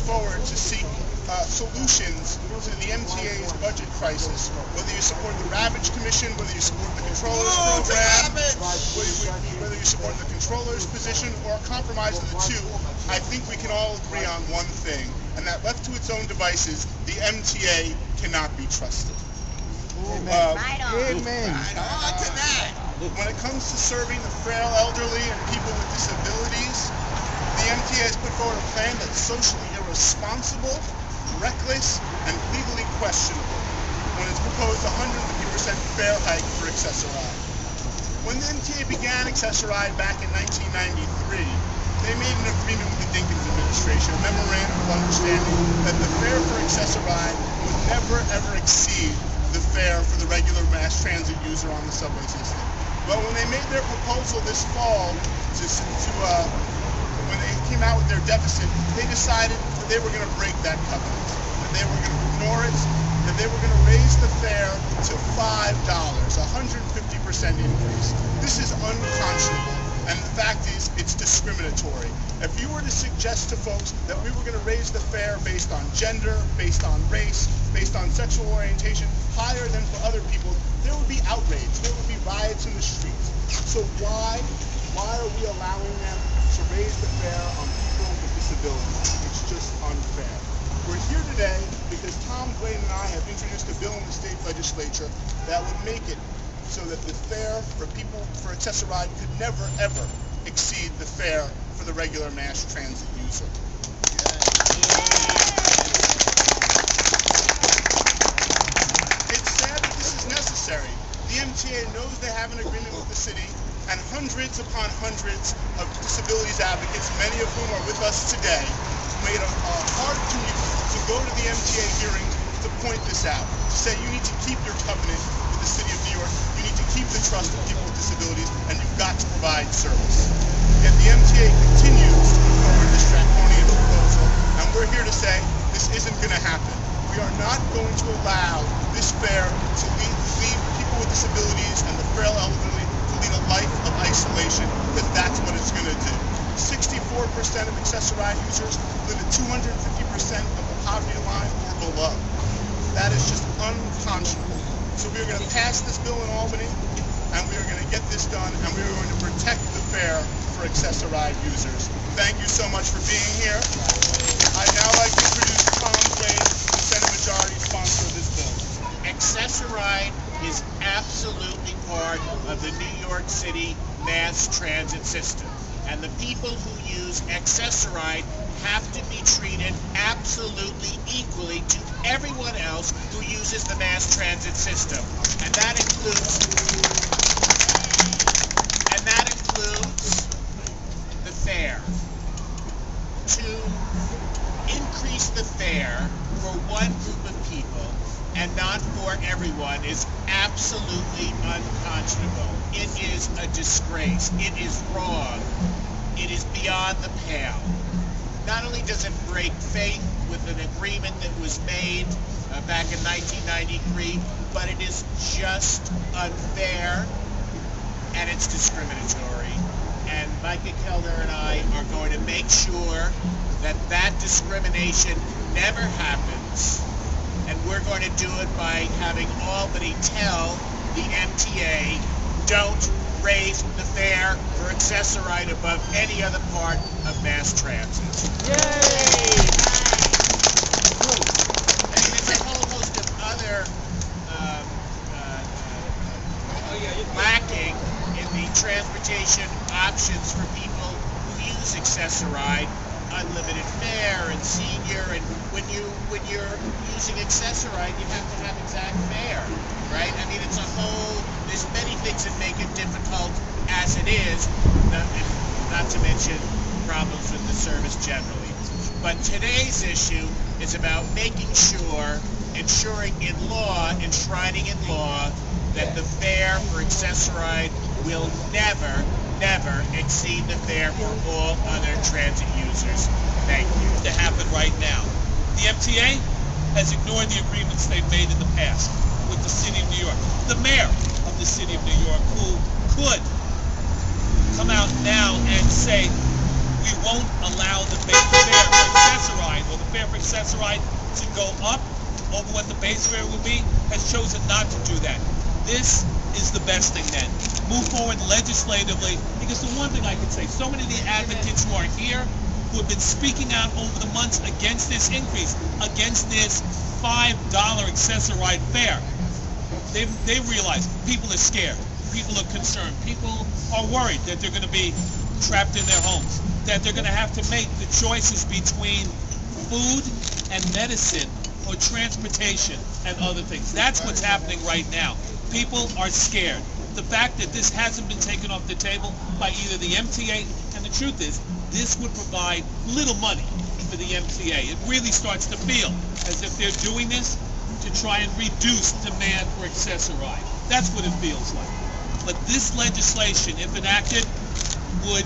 forward to seek solutions to the MTA's budget crisis. Whether you support the Ravage Commission, whether you support the Controllers Program, whether you support the Controller's position, or a compromise of the two, I think we can all agree on one thing, and that left to its own devices, the MTA cannot be trusted. Amen. Amen. On to that. When it comes to serving the frail elderly and people with disabilities, the MTA has put forward a plan that's socially irresponsible, reckless, and legally questionable when it's proposed a 150% fare hike for Access-a-Ride. When the MTA began Access-a-Ride back in 1993, they made an agreement with the Dinkins administration, a memorandum of understanding that the fare for Access-a-Ride would never ever exceed the fare for the regular mass transit user on the subway system. But when they made their proposal this fall when they came out with their deficit, they decided that they were going to break that covenant, that they were going to ignore it, that they were going to raise the fare to $5, a 150% increase. This is unconscionable, and the fact is, it's discriminatory. If you were to suggest to folks that we were going to raise the fare based on gender, based on race, based on sexual orientation, higher than for other people, there would be outrage, there would be riots in the streets. So why are we allowing them to raise the fare on people with disabilities? It's just unfair. We're here today because Tom Blaine and I have introduced a bill in the state legislature that would make it so that the fare for people for Access-a-Ride could never ever exceed the fare for the regular mass transit user. It's sad that this is necessary. The MTA knows they have an agreement with the city, and hundreds upon hundreds of disabilities advocates, many of whom are with us today, made a hard commute to go to the MTA hearing to point this out, to say you need to keep your covenant with the city of New York, you need to keep the trust of people with disabilities, and you've got to provide service. Yet the MTA continues to put forward this draconian proposal, and we're here to say this isn't going to happen. We are not going to allow this fare to lead people with disabilities and the frail elderly to lead a life of isolation, because that's what it's going to do. 64% of Access-a-Ride users live at 250% of the poverty line or below. That is just unconscionable. So we are going to pass this bill in Albany, and we are going to get this done, and we are going to protect the fare for Access-a-Ride users. Thank you so much for being here. I'd now like to introduce Tom Blaine, the Senate Majority Sponsor of this bill. Access-a-Ride is absolutely part of the New York City mass transit system. And the people who use Access-a-Ride have to be treated absolutely equally to everyone else who uses the mass transit system. And that includes the fare. To increase the fare for one group of people and not for everyone is absolutely unconscionable. It is a disgrace. It is wrong. It is beyond the pale. Not only does it break faith with an agreement that was made back in 1993, but it is just unfair and it's discriminatory. And Micah Kellner and I are going to make sure that that discrimination never happens. And we're going to do it by having Albany tell the MTA, don't raise the fare for Access-a-Ride above any other part of mass transit. Yay! And there's a whole host of other lacking in the transportation options for people who use Access-a-Ride. Unlimited fare and senior, and when you're using Access-a-Ride, you have to have exact fare, right? I mean, there's many things that make it difficult as it is, not to mention problems with the service generally. But today's issue is about making sure, ensuring in law, enshrining in law, that the fare for Access-a-Ride will never exceed the fare for all other transit users. Thank you. To happen right now. The MTA has ignored the agreements they've made in the past with the City of New York. The mayor of the City of New York, who could come out now and say, we won't allow the fare for accessoride, or the fare for accessoride, to go up over what the base fare would be, has chosen not to do that. This is the best thing then. Move forward legislatively, because the one thing I can say, so many of the advocates who are here, who have been speaking out over the months against this increase, against this $5 accessoride fare, they realize people are scared, people are concerned, people are worried that they're going to be trapped in their homes, that they're going to have to make the choices between food and medicine or transportation and other things. That's what's happening right now. People are scared. The fact that this hasn't been taken off the table by either the MTA, and the truth is, this would provide little money for the MTA. It really starts to feel as if they're doing this to try and reduce demand for accessoride. That's what it feels like. But this legislation, if enacted, would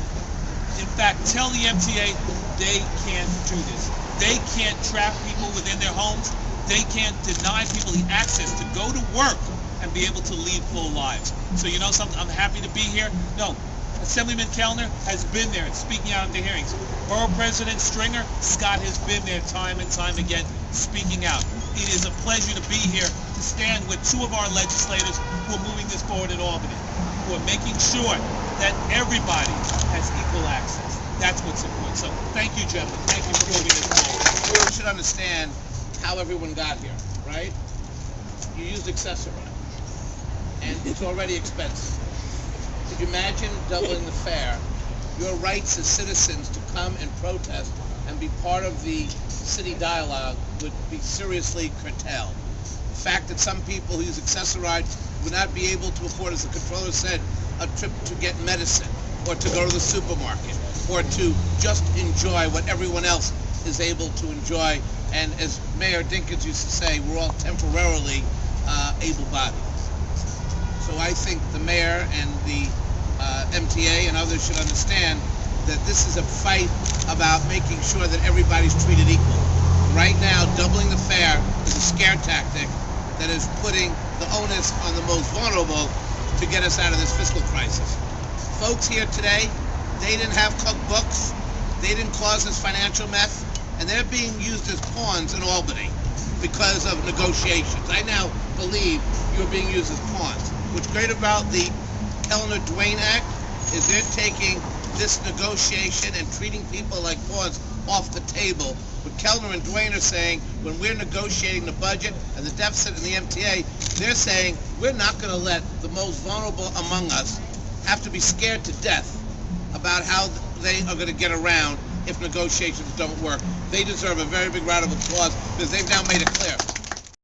in fact tell the MTA they can't do this. They can't trap people within their homes. They can't deny people the access to go to work and be able to lead full lives. So you know something, I'm happy to be here. No, Assemblyman Kellner has been there and speaking out at the hearings. Borough President Stringer, Scott has been there time and time again speaking out. It is a pleasure to be here to stand with two of our legislators who are moving this forward in Albany, who are making sure that everybody has equal access. That's what's important. So thank you, gentlemen. Thank you for moving this forward. We should understand how everyone got here, right? You used accessoride, and it's already expensive. Could you imagine doubling the fare? Your rights as citizens to come and protest and be part of the city dialogue would be seriously curtailed. The fact that some people who use accessoride would not be able to afford, as the controller said, a trip to get medicine, or to go to the supermarket, or to just enjoy what everyone else is able to enjoy. And as Mayor Dinkins used to say, we're all temporarily able-bodied. So I think the mayor and the MTA and others should understand that this is a fight about making sure that everybody's treated equal. Right now, doubling the fare is a scare tactic that is putting the onus on the most vulnerable to get us out of this fiscal crisis. Folks here today, they didn't have cookbooks, they didn't cause this financial mess, and they're being used as pawns in Albany because of negotiations. I now believe you're being used as pawns. What's great about the Kellner-Duane Act is they're taking this negotiation and treating people like pawns off the table. What Kellner and Duane are saying, when we're negotiating the budget and the deficit in the MTA, they're saying we're not going to let the most vulnerable among us have to be scared to death about how they are going to get around if negotiations don't work. They deserve a very big round of applause because they've now made it clear